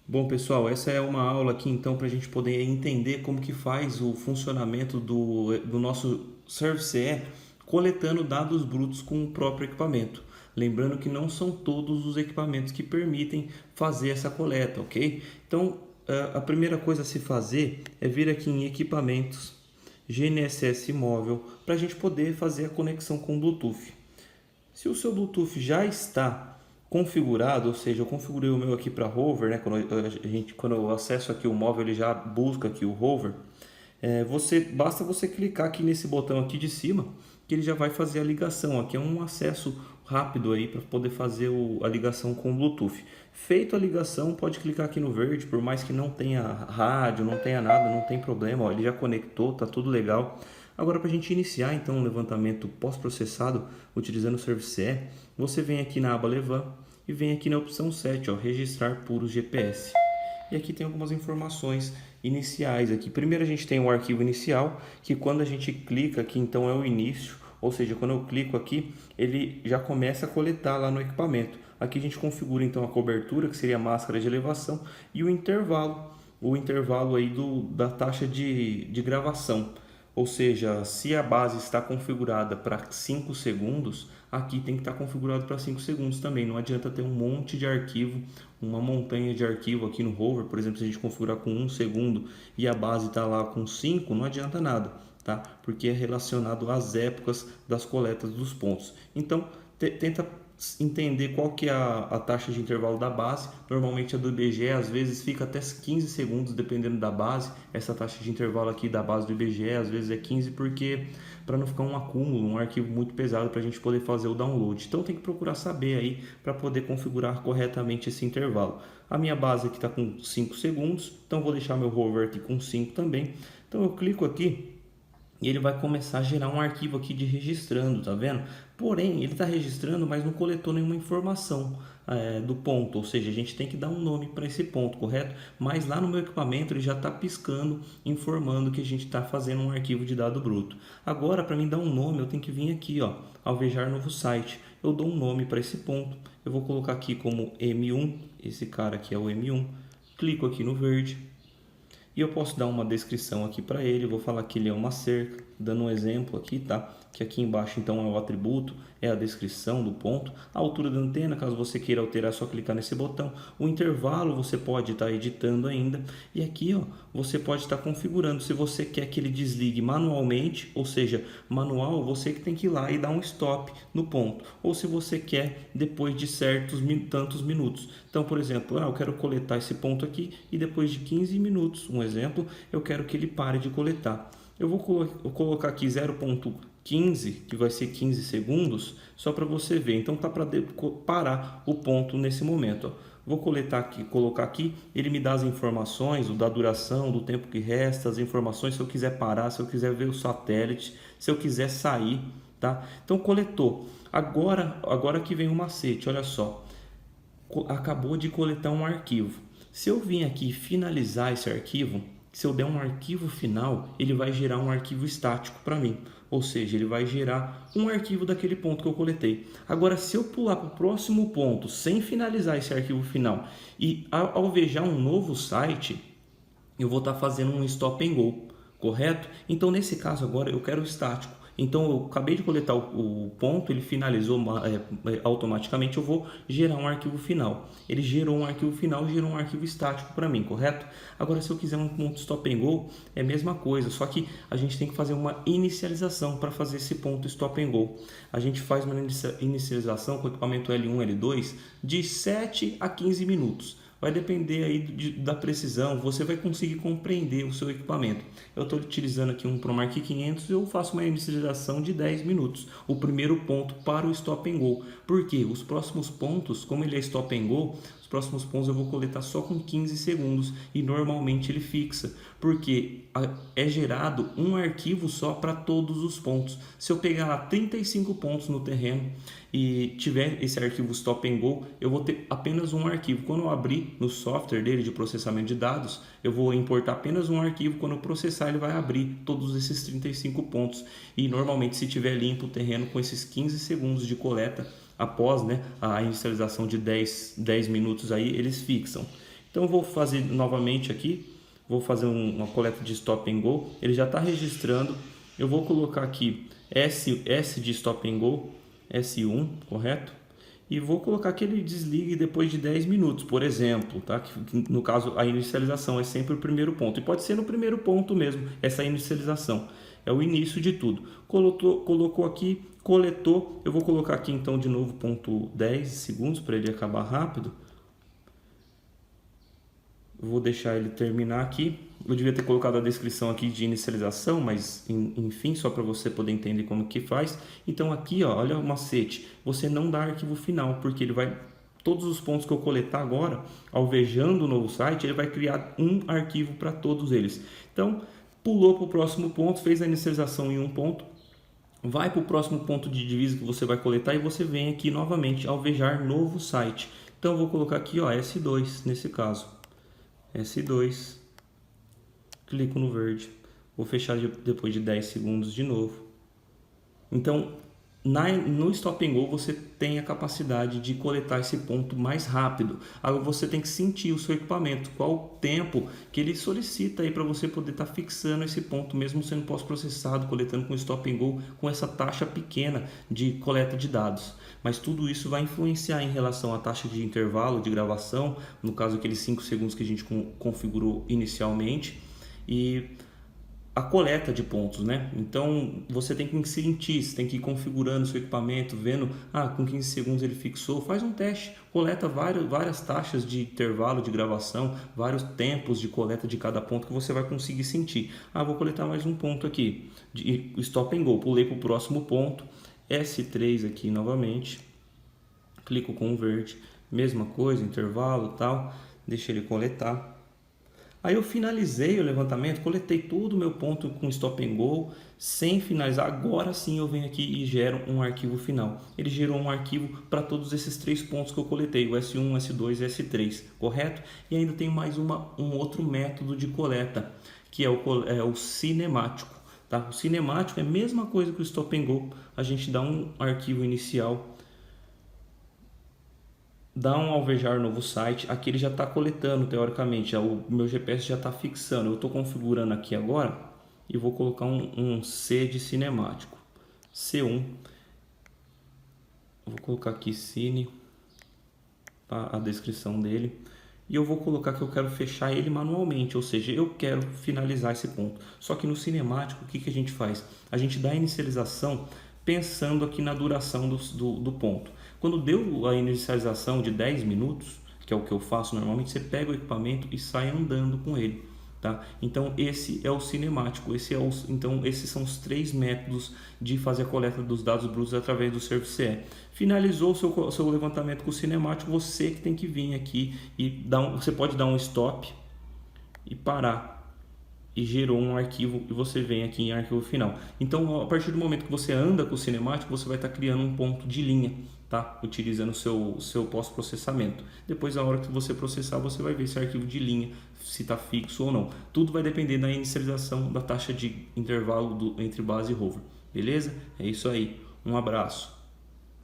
Bom, pessoal, essa é uma aula aqui então para a gente poder entender como que faz o funcionamento do nosso Service coletando dados brutos com o próprio equipamento. Lembrando que não são todos os equipamentos que permitem fazer essa coleta, ok? Então, a primeira coisa a se fazer é vir aqui em Equipamentos, GNSS Móvel, para a gente poder fazer a conexão com o Bluetooth. Se o seu Bluetooth já está configurado, ou seja, eu configurei o meu aqui para hover, né? Quando eu acesso aqui o móvel, ele já busca aqui o hover. Basta você clicar aqui nesse botão aqui de cima, que ele já vai fazer a ligação. Aqui é um acesso rápido aí para poder fazer a ligação com o Bluetooth. Feito a ligação, pode clicar aqui no verde, por mais que não tenha rádio, não tenha nada, não tem problema, ó, ele já conectou, tá tudo legal. Agora, para a gente iniciar então um levantamento pós-processado utilizando o Service E, você vem aqui na aba Levan e vem aqui na opção 7, ó, registrar puros GPS. E aqui tem algumas informações iniciais aqui. Primeiro a gente tem o arquivo inicial, que quando a gente clica aqui então é o início, ou seja, quando eu clico aqui, ele já começa a coletar lá no equipamento. Aqui a gente configura então a cobertura, que seria a máscara de elevação, e o intervalo aí da taxa de gravação. Ou seja, se a base está configurada para 5 segundos, aqui tem que estar configurado para 5 segundos também. Não adianta ter um monte de arquivo, uma montanha de arquivo aqui no hover. Por exemplo, se a gente configurar com 1 segundo e a base está lá com 5, não adianta nada, tá? Porque é relacionado às épocas das coletas dos pontos. Então, tenta entender qual que é a taxa de intervalo da base. Normalmente a do IBGE às vezes fica até 15 segundos dependendo da base. Essa taxa de intervalo aqui da base do IBGE às vezes é 15 porque para não ficar um acúmulo, um arquivo muito pesado para a gente poder fazer o download. Então tem que procurar saber aí para poder configurar corretamente esse intervalo. A minha base aqui está com 5 segundos, então vou deixar meu hover aqui com 5 também. Então eu clico aqui e ele vai começar a gerar um arquivo aqui de registrando, tá vendo? Porém, ele está registrando, mas não coletou nenhuma informação do ponto, ou seja, a gente tem que dar um nome para esse ponto, correto? Mas lá no meu equipamento ele já está piscando, informando que a gente está fazendo um arquivo de dado bruto. Agora, para mim dar um nome, eu tenho que vir aqui, ó, alvejar novo site. Eu dou um nome para esse ponto, eu vou colocar aqui como M1, esse cara aqui é o M1, clico aqui no verde. E eu posso dar uma descrição aqui para ele, vou falar que ele é uma cerca, dando um exemplo aqui, tá? Que aqui embaixo então é o atributo, é a descrição do ponto. A altura da antena, caso você queira alterar, é só clicar nesse botão. O intervalo você pode estar editando ainda. E aqui, ó, você pode estar configurando se você quer que ele desligue manualmente, ou seja, manual, você que tem que ir lá e dar um stop no ponto. Ou se você quer depois de certos tantos minutos. Então, por exemplo, eu quero coletar esse ponto aqui e depois de 15 minutos, um exemplo, eu quero que ele pare de coletar. Eu vou colocar aqui 0,15, que vai ser 15 segundos, só para você ver. Então tá para parar o ponto nesse momento. Ó. Vou colocar aqui, ele me dá as informações, da duração, do tempo que resta, as informações se eu quiser parar, se eu quiser ver o satélite, se eu quiser sair, tá? Então coletou. Agora que vem o macete, olha só. Acabou de coletar um arquivo. Se eu vim aqui finalizar esse arquivo, se eu der um arquivo final, ele vai gerar um arquivo estático para mim. Ou seja, ele vai gerar um arquivo daquele ponto que eu coletei. Agora, se eu pular para o próximo ponto sem finalizar esse arquivo final e alvejar um novo site, eu vou estar fazendo um stop and go, correto? Então, nesse caso agora, eu quero o estático. Então, eu acabei de coletar o ponto, ele finalizou automaticamente, eu vou gerar um arquivo final. Ele gerou um arquivo final, gerou um arquivo estático para mim, correto? Agora, se eu quiser um ponto stop and go, é a mesma coisa, só que a gente tem que fazer uma inicialização para fazer esse ponto stop and go. A gente faz uma inicialização com o equipamento L1, L2 de 7 a 15 minutos. Vai depender aí da precisão, você vai conseguir compreender o seu equipamento. Eu estou utilizando aqui um ProMark 500 e eu faço uma inicialização de 10 minutos. O primeiro ponto para o Stop and Go. Por quê? Os próximos pontos, como ele é Stop and Go, os próximos pontos eu vou coletar só com 15 segundos e normalmente ele fixa, porque é gerado um arquivo só para todos os pontos. Se eu pegar lá 35 pontos no terreno e tiver esse arquivo Stop and Go, eu vou ter apenas um arquivo. Quando eu abrir no software dele de processamento de dados, eu vou importar apenas um arquivo. Quando eu processar, ele vai abrir todos esses 35 pontos. E normalmente, se tiver limpo o terreno com esses 15 segundos de coleta, após, né, a inicialização de 10 minutos aí, eles fixam. Então eu vou fazer novamente aqui, vou fazer uma coleta de stop and go, ele já está registrando, eu vou colocar aqui S de stop and go, S1, correto? E vou colocar que ele desligue depois de 10 minutos, por exemplo, tá? Que no caso a inicialização é sempre o primeiro ponto, e pode ser no primeiro ponto mesmo, essa inicialização, é o início de tudo. Colocou aqui, coletou, eu vou colocar aqui então de novo ponto 10 segundos para ele acabar rápido. Vou deixar ele terminar aqui. Eu devia ter colocado a descrição aqui de inicialização, mas enfim, só para você poder entender como que faz. Então aqui, ó, olha o macete. Você não dá arquivo final, porque ele vai... Todos os pontos que eu coletar agora, alvejando o novo site, ele vai criar um arquivo para todos eles. Então, pulou para o próximo ponto, fez a inicialização em um ponto, vai para o próximo ponto de divisa que você vai coletar e você vem aqui novamente, alvejar novo site. Então, eu vou colocar aqui, ó, S2 nesse caso. S2, clico no verde, vou fechar depois de 10 segundos de novo. Então, no Stop and Go você tem a capacidade de coletar esse ponto mais rápido. Agora você tem que sentir o seu equipamento, qual o tempo que ele solicita aí para você poder estar fixando esse ponto, mesmo sendo pós-processado, coletando com Stop and Go, com essa taxa pequena de coleta de dados. Mas tudo isso vai influenciar em relação à taxa de intervalo de gravação, no caso aqueles 5 segundos que a gente configurou inicialmente, e a coleta de pontos, né? Então você tem que sentir, você tem que ir configurando o seu equipamento, vendo, com 15 segundos ele fixou, faz um teste, coleta várias taxas de intervalo de gravação, vários tempos de coleta de cada ponto que você vai conseguir sentir. Vou coletar mais um ponto aqui, de Stop and Go, pulei para o próximo ponto, S3 aqui novamente, clico com o verde, mesma coisa, intervalo e tal, deixa ele coletar. Aí eu finalizei o levantamento, coletei todo o meu ponto com Stop and Go, sem finalizar. Agora sim eu venho aqui e gero um arquivo final. Ele gerou um arquivo para todos esses 3 pontos que eu coletei, o S1, S2 e S3, correto? E ainda tem mais um outro método de coleta, que é o cinemático. Tá? O cinemático é a mesma coisa que o Stop and Go, a gente dá um arquivo inicial, dá um alvejar novo site, aqui ele já está coletando teoricamente, o meu GPS já está fixando, eu estou configurando aqui agora e vou colocar um C de cinemático, C1, vou colocar aqui cine, a descrição dele, e eu vou colocar que eu quero fechar ele manualmente, ou seja, eu quero finalizar esse ponto. Só que no cinemático, o que a gente faz? A gente dá a inicialização pensando aqui na duração do ponto. Quando deu a inicialização de 10 minutos, que é o que eu faço normalmente, você pega o equipamento e sai andando com ele. Tá? Então esse é o cinemático, então esses são os 3 métodos de fazer a coleta dos dados brutos através do Service. Finalizou o seu levantamento com o cinemático, você que tem que vir aqui e você pode dar um stop e parar. E gerou um arquivo e você vem aqui em arquivo final. Então, a partir do momento que você anda com o cinemático, você vai estar criando um ponto de linha, tá? Utilizando o seu pós-processamento. Depois, na hora que você processar, você vai ver esse arquivo de linha, se está fixo ou não. Tudo vai depender da inicialização da taxa de intervalo entre base e rover. Beleza? É isso aí. Um abraço.